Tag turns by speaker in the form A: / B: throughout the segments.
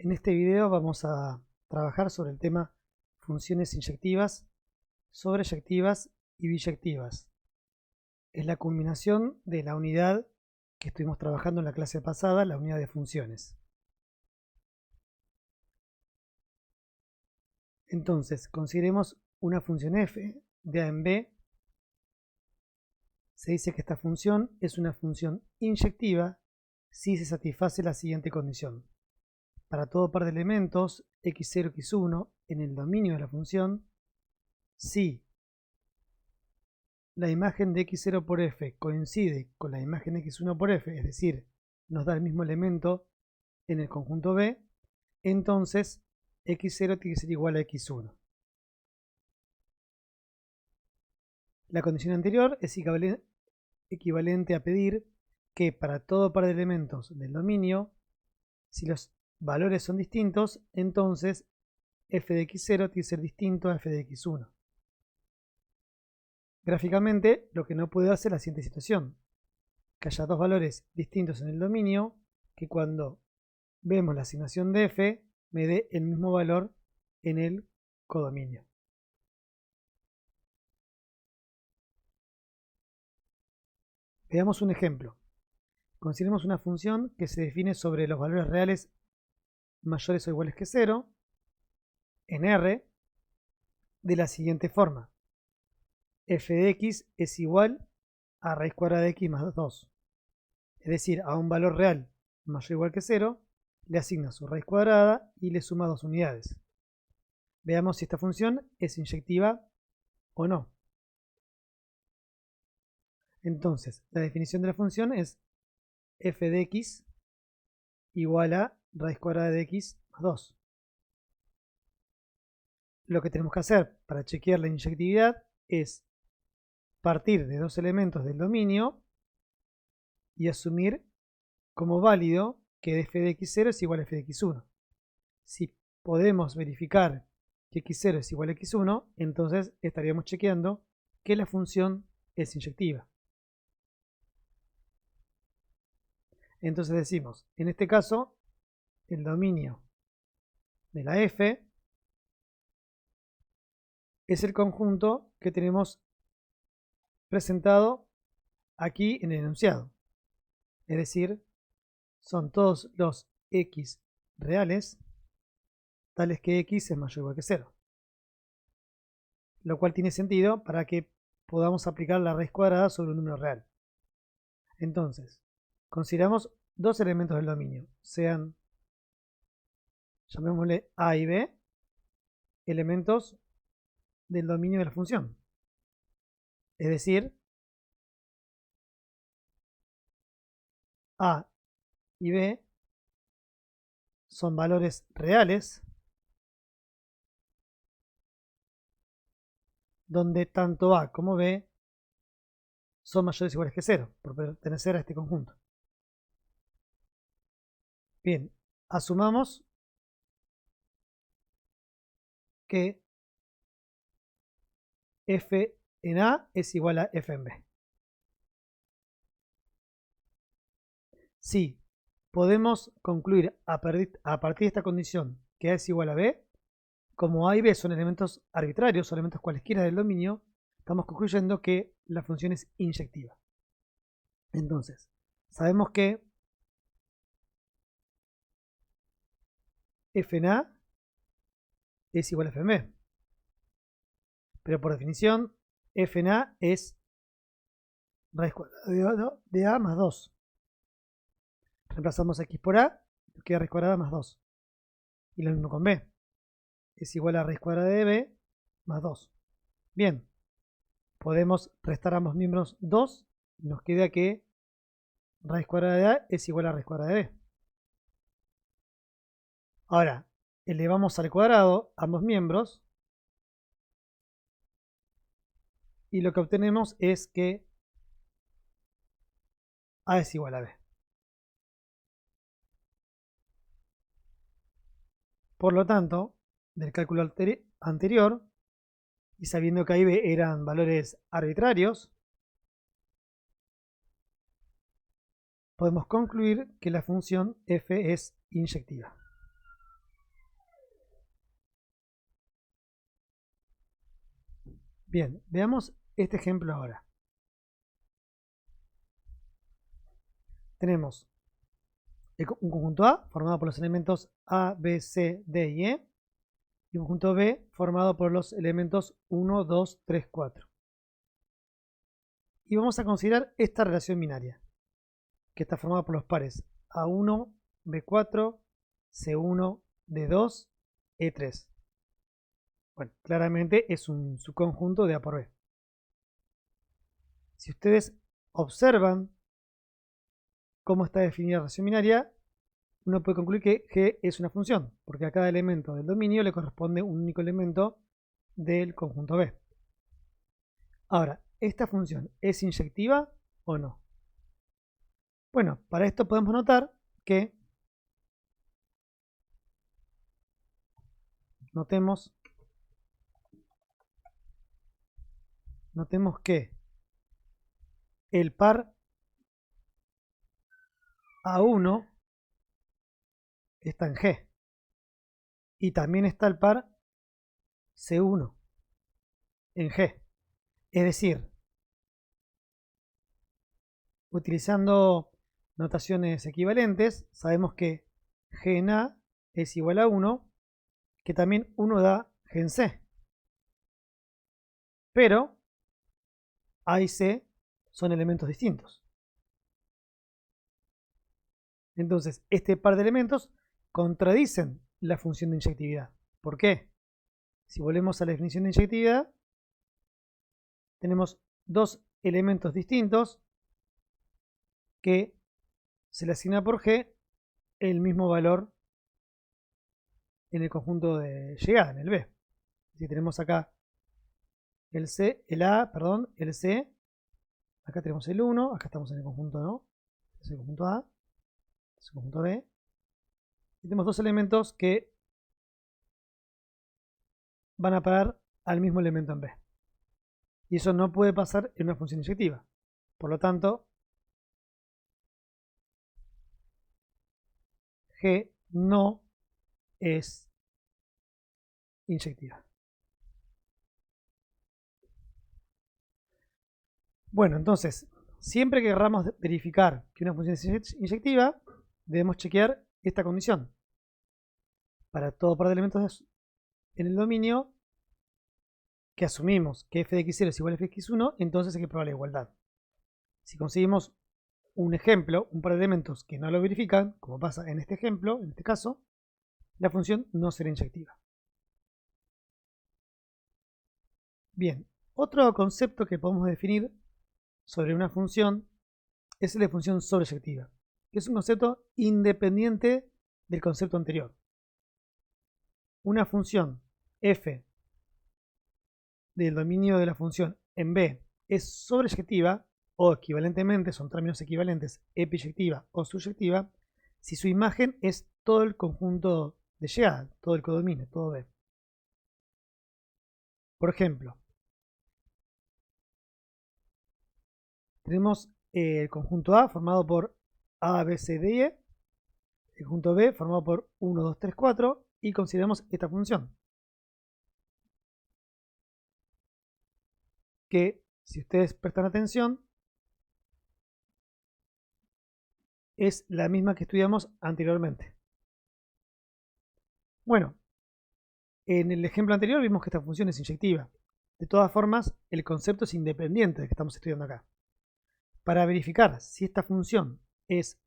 A: En este video vamos a trabajar sobre el tema funciones inyectivas, sobreyectivas y biyectivas. Es la culminación de la unidad que estuvimos trabajando en la clase pasada, la unidad de funciones. Entonces, consideremos una función f de a en b. Se dice que esta función es una función inyectiva si se satisface la siguiente condición. Para todo par de elementos x0, x1 en el dominio de la función, si la imagen de x0 por f coincide con la imagen de x1 por f, es decir, nos da el mismo elemento en el conjunto B, entonces x0 tiene que ser igual a x1. La condición anterior es equivalente a pedir que para todo par de elementos del dominio, si los valores son distintos, entonces f de x0 tiene que ser distinto a f de x1. Gráficamente, lo que no puede hacer es la siguiente situación: que haya dos valores distintos en el dominio, que cuando vemos la asignación de f me dé el mismo valor en el codominio. Veamos un ejemplo. Consideremos una función que se define sobre los valores reales mayores o iguales que 0 en R de la siguiente forma: f de x es igual a raíz cuadrada de x más 2. Es decir, a un valor real mayor o igual que 0 le asigna su raíz cuadrada y le suma 2 unidades. Veamos si esta función es inyectiva o no. Entonces, la definición de la función es f de x igual a raíz cuadrada de x más 2. Lo que tenemos que hacer para chequear la inyectividad es partir de dos elementos del dominio y asumir como válido que f de x0 es igual a f de x1. Si podemos verificar que x0 es igual a x1, entonces estaríamos chequeando que la función es inyectiva. Entonces decimos, en este caso, el dominio de la f es el conjunto que tenemos presentado aquí en el enunciado. Es decir, son todos los x reales tales que x es mayor o igual que 0. Lo cual tiene sentido para que podamos aplicar la raíz cuadrada sobre un número real. Entonces, consideramos dos elementos del dominio, sean, llamémosle a y b, elementos del dominio de la función. Es decir, a y b son valores reales donde tanto a como b son mayores o iguales que 0 por pertenecer a este conjunto. Bien, asumamos que f en a es igual a f en b. Si podemos concluir a partir de esta condición que a es igual a b, como a y b son elementos arbitrarios, son elementos cualesquiera del dominio, estamos concluyendo que la función es inyectiva. Entonces, sabemos que f en a es igual a f en b. Pero por definición, f en a es raíz cuadrada de a más 2. Reemplazamos x por a, queda raíz cuadrada más 2. Y lo mismo con b. Es igual a raíz cuadrada de b más 2. Bien, podemos restar ambos miembros 2 y nos queda que raíz cuadrada de a es igual a raíz cuadrada de b. Ahora, elevamos al cuadrado ambos miembros y lo que obtenemos es que a es igual a b. Por lo tanto, del cálculo anterior, y sabiendo que a y b eran valores arbitrarios, podemos concluir que la función f es inyectiva. Bien, veamos este ejemplo ahora. Tenemos un conjunto A formado por los elementos A, B, C, D y E, y un conjunto B formado por los elementos 1, 2, 3, 4. Y vamos a considerar esta relación binaria, que está formada por los pares A1, B4, C1, D2, E3. Bueno, claramente es un subconjunto de A por B. Si ustedes observan cómo está definida la relación binaria, uno puede concluir que G es una función, porque a cada elemento del dominio le corresponde un único elemento del conjunto B. Ahora, ¿esta función es inyectiva o no? Bueno, para esto podemos notar que notemos que el par A1 está en G y también está el par C1 en G. Es decir, utilizando notaciones equivalentes, sabemos que G en A es igual a 1, que también 1 da G en C. Pero A y C son elementos distintos. Entonces, este par de elementos contradicen la función de inyectividad. ¿Por qué? Si volvemos a la definición de inyectividad, tenemos dos elementos distintos que se le asigna por G el mismo valor en el conjunto de llegada, en el B. Si tenemos acá el C, el A, perdón, el C, acá tenemos el 1, acá estamos en el conjunto, ¿no? Es el conjunto A, es el conjunto B. Y tenemos dos elementos que van a parar al mismo elemento en B. Y eso no puede pasar en una función inyectiva. Por lo tanto, G no es inyectiva. Bueno, entonces, siempre que queramos verificar que una función es inyectiva, debemos chequear esta condición. Para todo par de elementos en el dominio que asumimos que f de x0 es igual a f de x1, entonces hay que probar la igualdad. Si conseguimos un ejemplo, un par de elementos que no lo verifican, como pasa en este ejemplo, en este caso, la función no será inyectiva. Bien, otro concepto que podemos definir sobre una función es el de función sobreyectiva, que es un concepto independiente del concepto anterior. Una función f del dominio de la función en B es sobreyectiva, o equivalentemente, son términos equivalentes, epiyectiva o subyectiva, si su imagen es todo el conjunto de llegada, todo el codominio, todo B. Por ejemplo, tenemos el conjunto A formado por A, B, C, D y E, el conjunto B formado por 1, 2, 3, 4, y consideramos esta función, que si ustedes prestan atención, es la misma que estudiamos anteriormente. Bueno, en el ejemplo anterior vimos que esta función es inyectiva. De todas formas, el concepto es independiente del que estamos estudiando acá. Para verificar si esta función es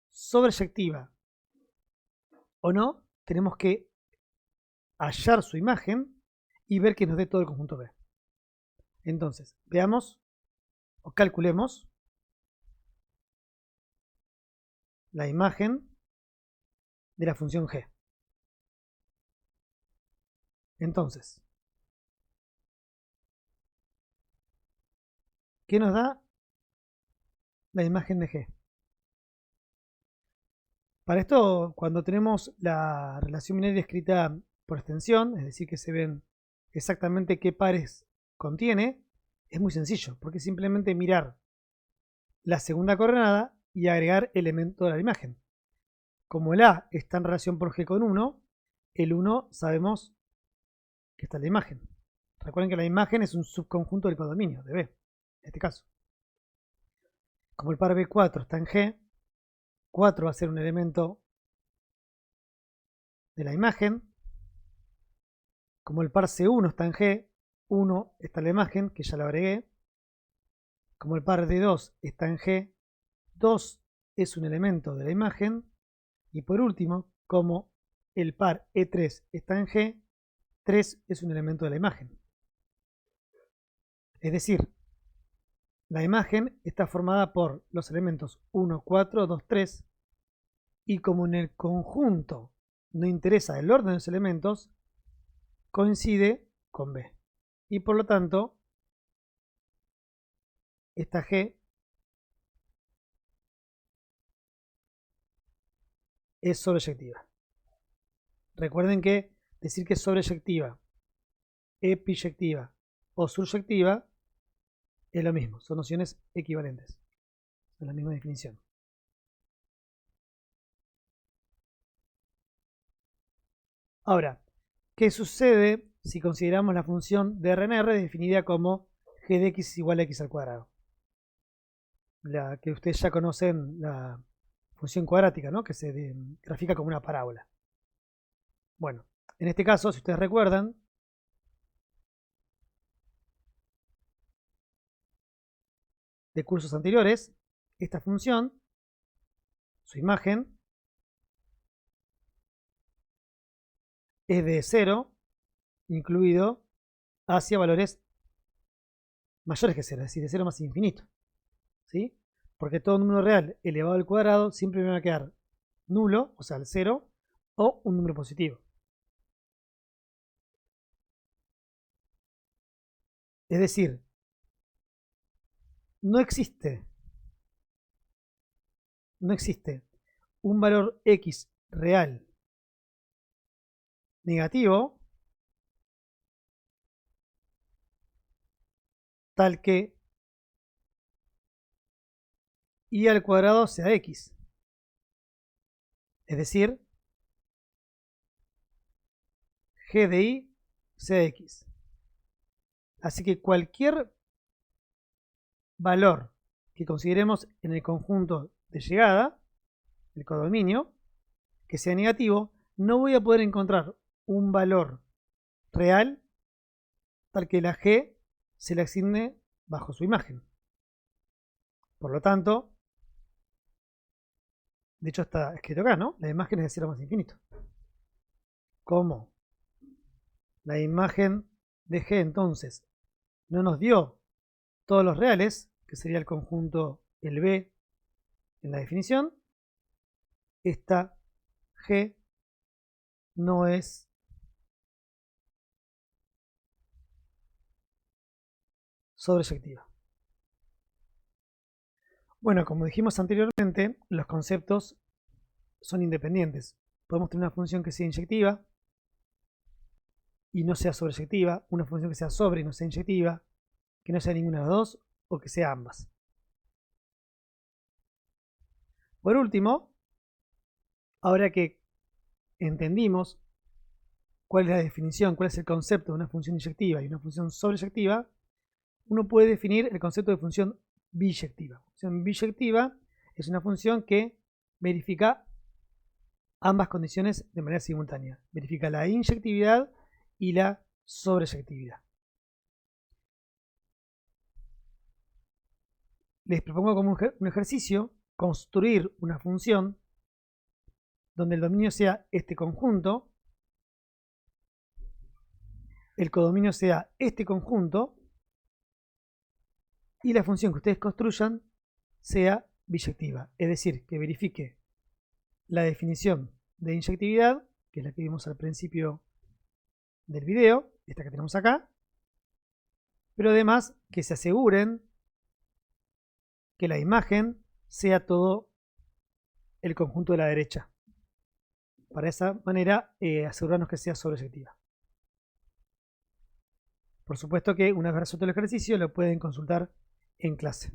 A: sobreyectiva o no, tenemos que hallar su imagen y ver que nos dé todo el conjunto B. Entonces, veamos o calculemos la imagen de la función G. Entonces, ¿qué nos da la imagen de G? Para esto, cuando tenemos la relación binaria escrita por extensión, es decir, que se ven exactamente qué pares contiene, es muy sencillo, porque es simplemente mirar la segunda coordenada y agregar elemento de la imagen. Como el A está en relación por G con 1, el 1 sabemos que está en la imagen. Recuerden que la imagen es un subconjunto del codominio de B, en este caso. Como el par B4 está en G, 4 va a ser un elemento de la imagen. Como el par C1 está en G, 1 está en la imagen, que ya lo agregué. Como el par D2 está en G, 2 es un elemento de la imagen. Y por último, como el par E3 está en G, 3 es un elemento de la imagen. Es decir, la imagen está formada por los elementos 1, 4, 2, 3. Y como en el conjunto no interesa el orden de los elementos, coincide con B. Y por lo tanto, esta G es sobreyectiva. Recuerden que decir que es sobreyectiva, epiyectiva o suryectiva es lo mismo, son nociones equivalentes, son la misma definición. Ahora, ¿qué sucede si consideramos la función de R en R definida como g de x es igual a x al cuadrado? La que ustedes ya conocen, la función cuadrática, ¿no? Que se grafica como una parábola. Bueno, en este caso, si ustedes recuerdan, de cursos anteriores, esta función, su imagen, es de 0, incluido hacia valores mayores que 0, es decir, de 0 más infinito. ¿Sí? Porque todo número real elevado al cuadrado siempre me va a quedar nulo, o sea, el 0, o un número positivo. Es decir, no existe un valor x real negativo tal que y al cuadrado sea x. Es decir, g de y sea x. Así que cualquier valor que consideremos en el conjunto de llegada, el codominio, que sea negativo, no voy a poder encontrar un valor real tal que la g se le asigne bajo su imagen. Por lo tanto, de hecho está escrito acá, ¿no? La imagen es de 0 más infinito. Como la imagen de g entonces no nos dio todos los reales, que sería el conjunto el B en la definición, esta G no es sobreyectiva. Bueno, como dijimos anteriormente, los conceptos son independientes. Podemos tener una función que sea inyectiva y no sea sobreyectiva, una función que sea sobre y no sea inyectiva, que no sea ninguna de las dos o que sea ambas. Por último, ahora que entendimos cuál es la definición, cuál es el concepto de una función inyectiva y una función sobreyectiva, uno puede definir el concepto de función biyectiva. Función biyectiva es una función que verifica ambas condiciones de manera simultánea. Verifica la inyectividad y la sobreyectividad. Les propongo como un ejercicio construir una función donde el dominio sea este conjunto, el codominio sea este conjunto y la función que ustedes construyan sea biyectiva, es decir, que verifique la definición de inyectividad, que es la que vimos al principio del video, esta que tenemos acá, pero además que se aseguren que la imagen sea todo el conjunto de la derecha. Para esa manera asegurarnos que sea sobreyectiva. Por supuesto que una vez resuelto el ejercicio lo pueden consultar en clase.